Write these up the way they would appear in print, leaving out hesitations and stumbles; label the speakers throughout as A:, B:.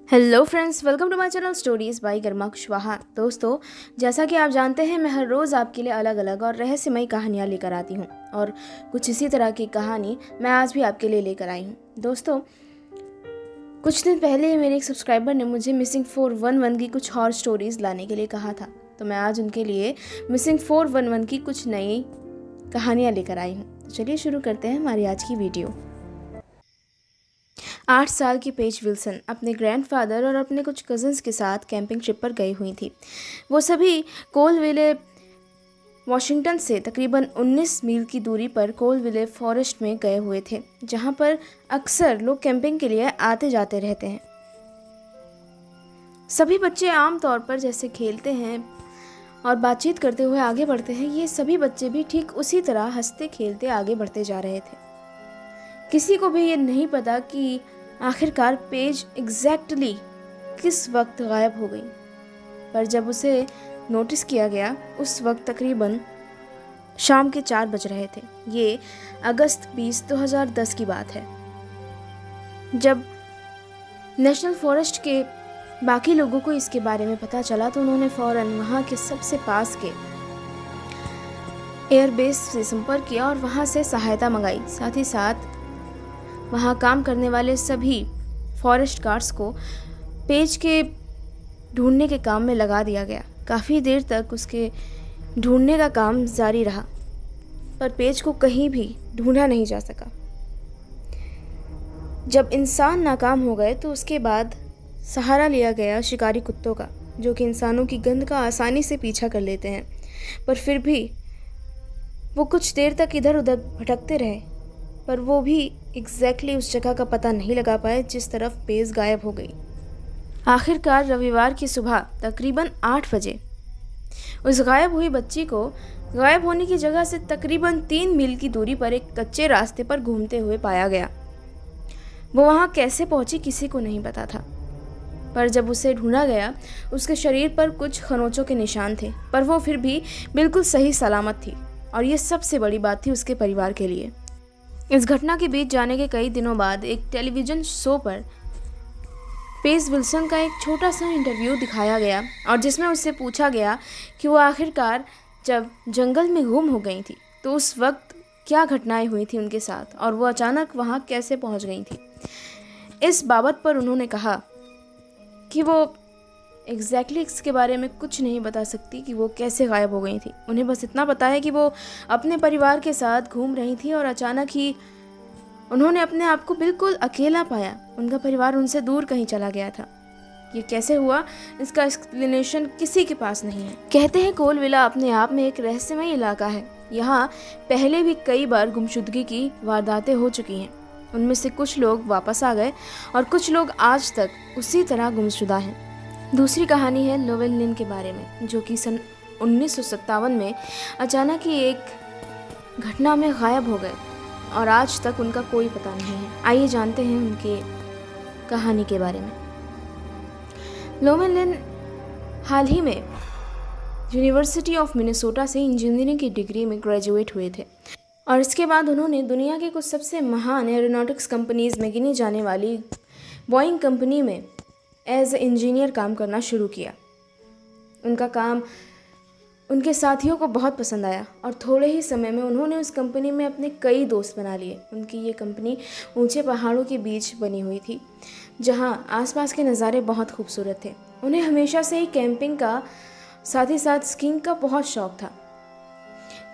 A: Hello friends, welcome to my channel stories by Garma Kushwaha. दोस्तों, जैसा कि आप जानते हैं, मैं हर रोज़ आपके लिए अलग अलग और रहस्यमयी कहानियाँ लेकर आती हूँ और कुछ इसी तरह की कहानी मैं आज भी आपके लिए लेकर आई हूँ। दोस्तों, कुछ दिन पहले मेरे एक सब्सक्राइबर ने मुझे मिसिंग 411 की कुछ और स्टोरीज़ लाने के लिए कहा था, तो मैं आज उनके लिए मिसिंग 411 की कुछ नई कहानियाँ लेकर आई हूँ। तो चलिए शुरू करते हैं हमारी आज की वीडियो। 8 साल की पेज विल्सन अपने ग्रैंडफादर और अपने कुछ कज़न्स के साथ कैंपिंग ट्रिप पर गई हुई थी। वो सभी कोलविले वॉशिंगटन से तकरीबन 19 मील की दूरी पर कोलविले फॉरेस्ट में गए हुए थे, जहां पर अक्सर लोग कैंपिंग के लिए आते जाते रहते हैं। सभी बच्चे आम तौर पर जैसे खेलते हैं और बातचीत करते हुए आगे बढ़ते हैं, ये सभी बच्चे भी ठीक उसी तरह हंसते खेलते आगे बढ़ते जा रहे थे। किसी को भी ये नहीं पता कि आखिरकार पेज एग्जैक्टली किस वक्त गायब हो गई, पर जब उसे नोटिस किया गया उस वक्त तकरीबन शाम के 4 बज रहे थे। ये अगस्त 20, 2010 की बात है। जब नेशनल फॉरेस्ट के बाकी लोगों को इसके बारे में पता चला तो उन्होंने फौरन वहाँ के सबसे पास के एयरबेस से संपर्क किया और वहाँ से सहायता मंगाई। साथ ही साथ वहाँ काम करने वाले सभी फॉरेस्ट गार्ड्स को पेज के ढूंढने के काम में लगा दिया गया। काफ़ी देर तक उसके ढूंढने का काम जारी रहा, पर पेज को कहीं भी ढूंढा नहीं जा सका। जब इंसान नाकाम हो गए तो उसके बाद सहारा लिया गया शिकारी कुत्तों का, जो कि इंसानों की गंध का आसानी से पीछा कर लेते हैं, पर फिर भी वो कुछ देर तक इधर उधर भटकते रहे, पर वो भी एग्जैक्टली उस जगह का पता नहीं लगा पाए जिस तरफ पेज गायब हो गई। आखिरकार रविवार की सुबह तकरीबन 8 बजे उस गायब हुई बच्ची को गायब होने की जगह से तकरीबन 3 मील की दूरी पर एक कच्चे रास्ते पर घूमते हुए पाया गया। वो वहाँ कैसे पहुंची किसी को नहीं पता था, पर जब उसे ढूंढा गया उसके शरीर पर कुछ खरोंचों के निशान थे, पर वो फिर भी बिल्कुल सही सलामत थी, और ये सबसे बड़ी बात थी उसके परिवार के लिए। इस घटना के बीच जाने के कई दिनों बाद एक टेलीविज़न शो पर पेज विल्सन का एक छोटा सा इंटरव्यू दिखाया गया, और जिसमें उससे पूछा गया कि वो आखिरकार जब जंगल में गुम हो गई थी तो उस वक्त क्या घटनाएं हुई थी उनके साथ और वो अचानक वहाँ कैसे पहुँच गई थी। इस बाबत पर उन्होंने कहा कि वो एग्जैक्टली इसके बारे में कुछ नहीं बता सकती कि वो कैसे गायब हो गई थी। उन्हें बस इतना पता है कि वो अपने परिवार के साथ घूम रही थी और अचानक ही उन्होंने अपने आप को बिल्कुल अकेला पाया। उनका परिवार उनसे दूर कहीं चला गया था। ये कैसे हुआ, इसका एक्सप्लेनेशन किसी के पास नहीं है। कहते हैं कोलविला अपने आप में एक रहस्यमय इलाका है। यहाँ पहले भी कई बार गुमशुदगी की वारदातें हो चुकी हैं। उनमें से कुछ लोग वापस आ गए और कुछ लोग आज तक उसी तरह गुमशुदा हैं। दूसरी कहानी है लोवेल लिन के बारे में, जो कि सन 1957 में अचानक ही एक घटना में गायब हो गए और आज तक उनका कोई पता नहीं है। आइए जानते हैं उनके कहानी के बारे में। लोवेल लिन हाल ही में यूनिवर्सिटी ऑफ मिनेसोटा से इंजीनियरिंग की डिग्री में ग्रेजुएट हुए थे, और इसके बाद उन्होंने दुनिया के कुछ सबसे महान एरोनॉटिक्स कंपनीज में गिनी जाने वाली बोइंग कंपनी में एज ए इंजीनियर काम करना शुरू किया। उनका काम उनके साथियों को बहुत पसंद आया और थोड़े ही समय में उन्होंने उस कंपनी में अपने कई दोस्त बना लिए। उनकी ये कंपनी ऊंचे पहाड़ों के बीच बनी हुई थी, जहां आसपास के नज़ारे बहुत खूबसूरत थे। उन्हें हमेशा से ही कैंपिंग का साथ ही साथ स्कीइंग का बहुत शौक था,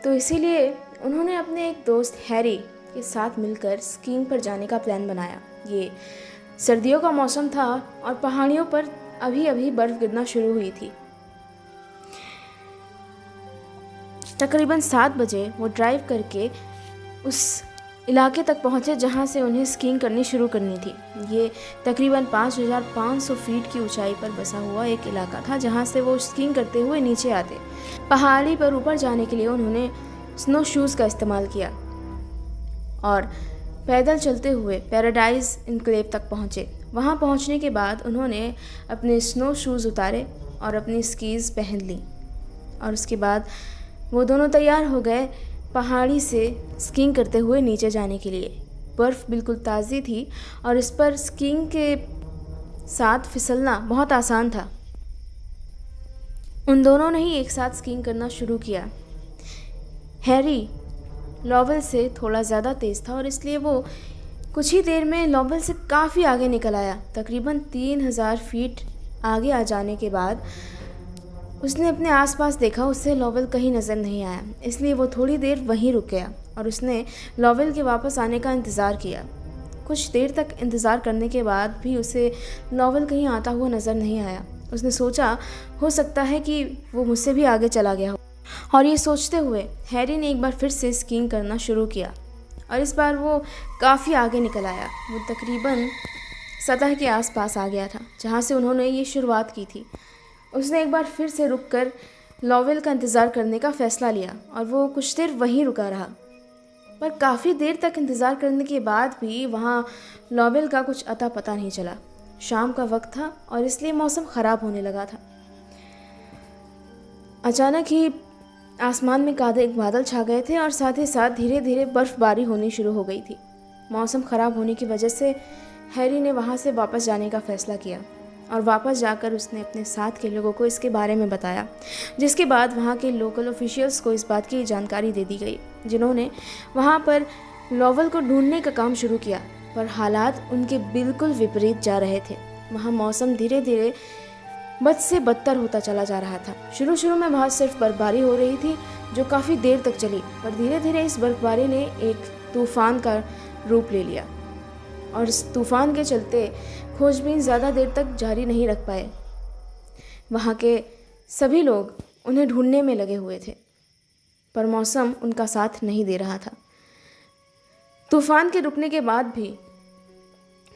A: तो इसीलिए उन्होंने अपने एक दोस्त हैरी के साथ मिलकर स्कीइंग पर जाने का प्लान बनाया। ये सर्दियों का मौसम था और पहाड़ियों पर अभी अभी बर्फ गिरना शुरू हुई थी। तकरीबन 7 बजे वो ड्राइव करके उस इलाके तक पहुंचे जहां से उन्हें स्कीइंग करनी शुरू करनी थी। ये तकरीबन 5500 फीट की ऊंचाई पर बसा हुआ एक इलाका था, जहां से वो स्कीइंग करते हुए नीचे आते। पहाड़ी पर ऊपर जाने के लिए उन्होंने स्नो शूज़ का इस्तेमाल किया और पैदल चलते हुए पैराडाइज इनक्लेव तक पहुँचे। वहाँ पहुँचने के बाद उन्होंने अपने स्नो शूज़ उतारे और अपनी स्कीज़ पहन ली, और उसके बाद वो दोनों तैयार हो गए पहाड़ी से स्कीइंग करते हुए नीचे जाने के लिए। बर्फ़ बिल्कुल ताज़ी थी और इस पर स्कीइंग के साथ फिसलना बहुत आसान था। उन दोनों ने ही एक साथ स्कीइंग करना शुरू किया। हैरी लॉवेल से थोड़ा ज़्यादा तेज़ था और इसलिए वो कुछ ही देर में लॉवेल से काफ़ी आगे निकल आया। तकरीबन 3000 फीट आगे आ जाने के बाद उसने अपने आसपास देखा, उससे लॉवेल कहीं नज़र नहीं आया। इसलिए वो थोड़ी देर वहीं रुक गया और उसने लॉवेल के वापस आने का इंतज़ार किया। कुछ देर तक इंतज़ार करने के बाद भी उसे लॉवेल कहीं आता हुआ नज़र नहीं आया। उसने सोचा हो सकता है कि वो मुझसे भी आगे चला गया हो, और ये सोचते हुए हैरी ने एक बार फिर से स्कीइंग करना शुरू किया और इस बार वो काफ़ी आगे निकल आया। वो तकरीबन सतह के आसपास आ गया था जहाँ से उन्होंने ये शुरुआत की थी। उसने एक बार फिर से रुककर लॉवेल का इंतज़ार करने का फ़ैसला लिया और वो कुछ देर वहीं रुका रहा। पर काफ़ी देर तक इंतज़ार करने के बाद भी वहाँ लॉवेल का कुछ अता पता नहीं चला। शाम का वक्त था और इसलिए मौसम ख़राब होने लगा था। अचानक ही आसमान में काले बादल छा गए थे और साथ ही साथ धीरे धीरे बर्फ़बारी होनी शुरू हो गई थी। मौसम ख़राब होने की वजह से हैरी ने वहाँ से वापस जाने का फ़ैसला किया और वापस जाकर उसने अपने साथ के लोगों को इसके बारे में बताया, जिसके बाद वहाँ के लोकल ऑफिशियल्स को इस बात की जानकारी दे दी गई, जिन्होंने वहाँ पर लॉवेल को ढूंढने का काम शुरू किया। पर हालात उनके बिल्कुल विपरीत जा रहे थे। वहाँ मौसम धीरे धीरे बद से बदतर होता चला जा रहा था। शुरू में वहाँ सिर्फ बर्फबारी हो रही थी जो काफ़ी देर तक चली, पर धीरे धीरे इस बर्फबारी ने एक तूफ़ान का रूप ले लिया और इस तूफ़ान के चलते खोजबीन ज़्यादा देर तक जारी नहीं रख पाए। वहाँ के सभी लोग उन्हें ढूंढने में लगे हुए थे, पर मौसम उनका साथ नहीं दे रहा था। तूफ़ान के रुकने के बाद भी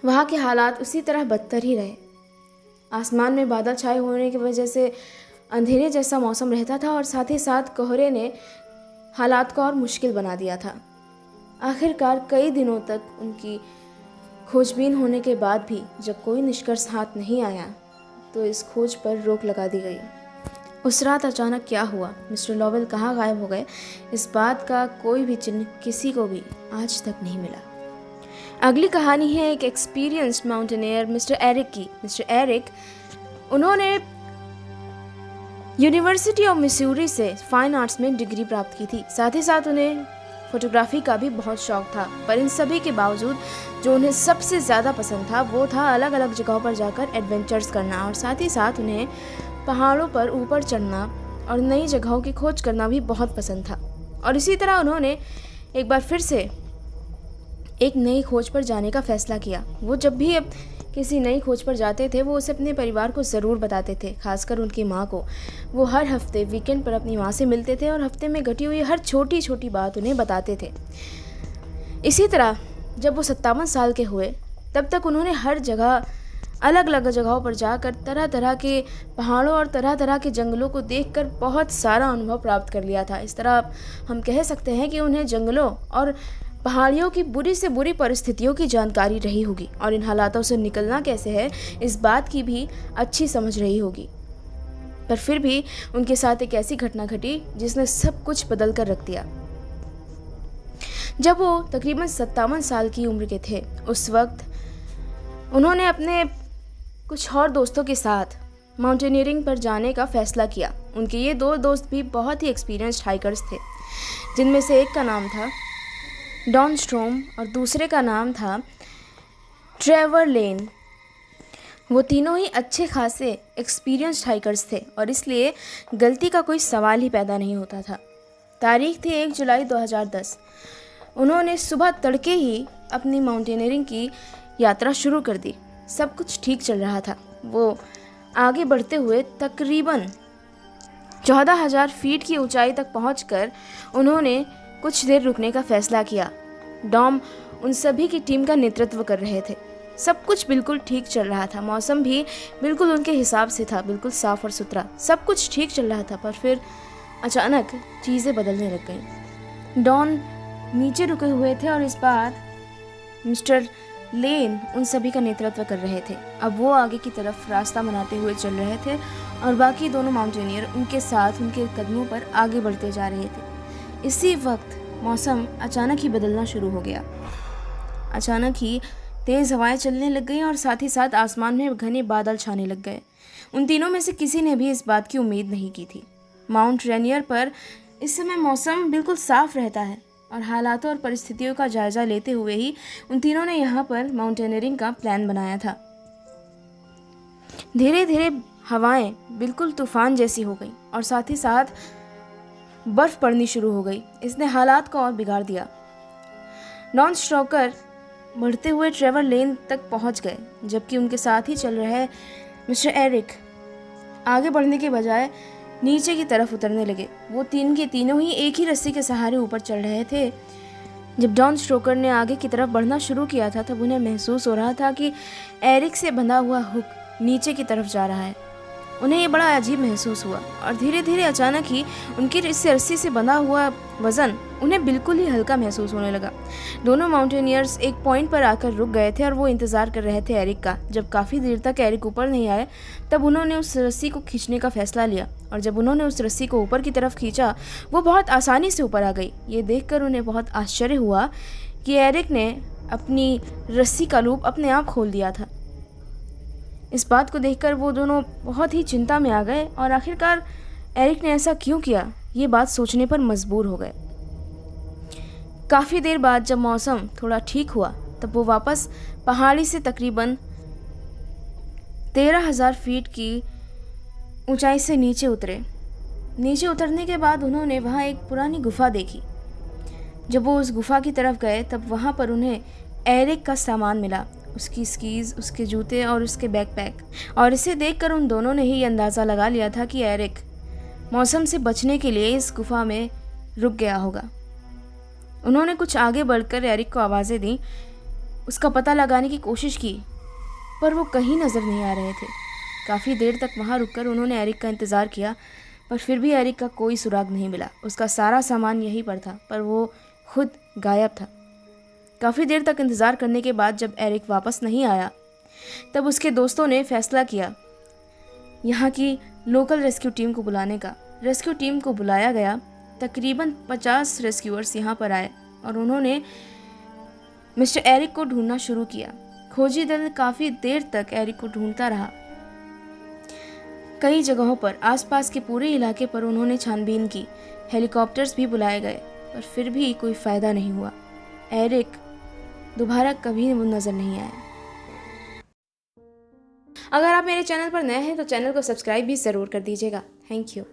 A: वहाँ के हालात उसी तरह बदतर ही रहे। आसमान में बादल छाए होने की वजह से अंधेरे जैसा मौसम रहता था और साथ ही साथ कोहरे ने हालात को और मुश्किल बना दिया था। आखिरकार कई दिनों तक उनकी खोजबीन होने के बाद भी जब कोई निष्कर्ष हाथ नहीं आया तो इस खोज पर रोक लगा दी गई। उस रात अचानक क्या हुआ, मिस्टर लॉवेल कहाँ गायब हो गए, इस बात का कोई भी चिन्ह किसी को भी आज तक नहीं मिला। अगली कहानी है एक एक्सपीरियंस्ड माउंटेनियर मिस्टर एरिक की। मिस्टर एरिक, उन्होंने यूनिवर्सिटी ऑफ मिसूरी से फाइन आर्ट्स में डिग्री प्राप्त की थी। साथ ही साथ उन्हें फोटोग्राफी का भी बहुत शौक था। पर इन सभी के बावजूद जो उन्हें सबसे ज़्यादा पसंद था वो था अलग अलग जगहों पर जाकर एडवेंचर्स करना, और साथ ही साथ उन्हें पहाड़ों पर ऊपर चढ़ना और नई जगहों की खोज करना भी बहुत पसंद था। और इसी तरह उन्होंने एक बार फिर से एक नई खोज पर जाने का फ़ैसला किया। वो जब भी अब किसी नई खोज पर जाते थे वो उसे अपने परिवार को ज़रूर बताते थे, खासकर उनकी माँ को। वो हर हफ्ते वीकेंड पर अपनी माँ से मिलते थे और हफ्ते में घटी हुई हर छोटी छोटी बात उन्हें बताते थे। इसी तरह जब वो 57 साल के हुए तब तक उन्होंने हर जगह अलग अलग जगहों पर जाकर तरह तरह के पहाड़ों और तरह तरह के जंगलों को देखकर बहुत सारा अनुभव प्राप्त कर लिया था। इस तरह हम कह सकते हैं कि उन्हें जंगलों और पहाड़ियों की बुरी से बुरी परिस्थितियों की जानकारी रही होगी और इन हालातों से निकलना कैसे है इस बात की भी अच्छी समझ रही होगी। पर फिर भी उनके साथ एक ऐसी घटना घटी जिसने सब कुछ बदल कर रख दिया। जब वो तकरीबन 57 साल की उम्र के थे उस वक्त उन्होंने अपने कुछ और दोस्तों के साथ माउंटेनियरिंग पर जाने का फ़ैसला किया। उनके ये दो दोस्त भी बहुत ही एक्सपीरियंस्ड हाइकर्स थे, जिनमें से एक का नाम था डॉन स्ट्रोम और दूसरे का नाम था ट्रेवर लेन। वो तीनों ही अच्छे खासे एक्सपीरियंस्ड हाइकर्स थे और इसलिए गलती का कोई सवाल ही पैदा नहीं होता था। तारीख थी 1 जुलाई 2010। उन्होंने सुबह तड़के ही अपनी माउंटेनियरिंग की यात्रा शुरू कर दी। सब कुछ ठीक चल रहा था। वो आगे बढ़ते हुए तकरीबन 14,000 फीट की ऊंचाई तक पहुंचकर उन्होंने कुछ देर रुकने का फैसला किया। डॉम उन सभी की टीम का नेतृत्व कर रहे थे। सब कुछ बिल्कुल ठीक चल रहा था। मौसम भी बिल्कुल उनके हिसाब से था, बिल्कुल साफ और सुथरा। सब कुछ ठीक चल रहा था, पर फिर अचानक चीज़ें बदलने लग गईं। डॉन नीचे रुके हुए थे और इस बार मिस्टर लेन उन सभी का नेतृत्व कर रहे थे। अब वो आगे की तरफ रास्ता बनाते हुए चल रहे थे और बाकी दोनों माउंटेनियर उनके साथ उनके कदमों पर आगे बढ़ते जा रहे थे। इसी वक्त मौसम अचानक ही बदलना शुरू हो गया। अचानक ही तेज़ हवाएं चलने लग गईं और साथ ही साथ आसमान में घने बादल छाने लग गए। उन तीनों में से किसी ने भी इस बात की उम्मीद नहीं की थी। माउंट रेनियर पर इस समय मौसम बिल्कुल साफ रहता है और हालातों और परिस्थितियों का जायजा लेते हुए ही उन तीनों ने यहाँ पर माउंटेनियरिंग का प्लान बनाया था। धीरे धीरे हवाएं बिल्कुल तूफान जैसी हो गई और साथ ही साथ बर्फ पड़नी शुरू हो गई। इसने हालात को और बिगाड़ दिया। नॉन स्ट्रोकर बढ़ते हुए ट्रेवर लेन तक पहुंच गए, जबकि उनके साथ ही चल रहे मिस्टर एरिक आगे बढ़ने के बजाय नीचे की तरफ उतरने लगे। वो तीन के तीनों ही एक ही रस्सी के सहारे ऊपर चढ़ रहे थे। जब डॉन स्ट्रोकर ने आगे की तरफ बढ़ना शुरू किया था तब उन्हें महसूस हो रहा था कि एरिक से बंधा हुआ हुक नीचे की तरफ जा रहा है। उन्हें ये बड़ा अजीब महसूस हुआ और धीरे धीरे अचानक ही उनकी इस रस्सी से बंधा हुआ वजन उन्हें बिल्कुल ही हल्का महसूस होने लगा। दोनों माउंटेनियर्स एक पॉइंट पर आकर रुक गए थे और वो इंतज़ार कर रहे थे एरिक का। जब काफ़ी देर तक एरिक ऊपर नहीं आए तब उन्होंने उस रस्सी को खींचने का फैसला लिया और जब उन्होंने उस रस्सी को ऊपर की तरफ खींचा वो बहुत आसानी से ऊपर आ गई। ये देखकर उन्हें बहुत आश्चर्य हुआ कि एरिक ने अपनी रस्सी का लूप अपने आप खोल दिया था। इस बात को देखकर वो दोनों बहुत ही चिंता में आ गए और आखिरकार एरिक ने ऐसा क्यों किया, ये बात सोचने पर मजबूर हो गए। काफ़ी देर बाद जब मौसम थोड़ा ठीक हुआ तब वो वापस पहाड़ी से तकरीबन 13,000 फीट की ऊंचाई से नीचे उतरे। नीचे उतरने के बाद उन्होंने वहाँ एक पुरानी गुफा देखी। जब वो उस गुफा की तरफ गए तब वहाँ पर उन्हें एरिक का सामान मिला, उसकी स्कीज़, उसके जूते और उसके बैकपैक। और इसे देखकर उन दोनों ने ही अंदाज़ा लगा लिया था कि एरिक मौसम से बचने के लिए इस गुफा में रुक गया होगा। उन्होंने कुछ आगे बढ़कर एरिक को आवाज़ें दी, उसका पता लगाने की कोशिश की, पर वो कहीं नज़र नहीं आ रहे थे। काफ़ी देर तक वहाँ रुककर उन्होंने एरिक का इंतज़ार किया, पर फिर भी एरिक का कोई सुराग नहीं मिला। उसका सारा सामान यहीं पर था, पर वो खुद गायब था। काफ़ी देर तक इंतज़ार करने के बाद जब एरिक वापस नहीं आया तब उसके दोस्तों ने फैसला किया यहाँ की लोकल रेस्क्यू टीम को बुलाने का। रेस्क्यू टीम को बुलाया गया। तकरीबन 50 रेस्क्यूअर्स यहाँ पर आए और उन्होंने मिस्टर एरिक को ढूंढना शुरू किया। खोजी दल काफ़ी देर तक एरिक को ढूंढता रहा। कई जगहों पर आसपास के पूरे इलाके पर उन्होंने छानबीन की। हेलीकॉप्टर्स भी बुलाए गए, पर फिर भी कोई फ़ायदा नहीं हुआ। एरिक दोबारा कभी नज़र नहीं आया। अगर आप मेरे चैनल पर नए हैं तो चैनल को सब्सक्राइब भी ज़रूर कर दीजिएगा। Thank you.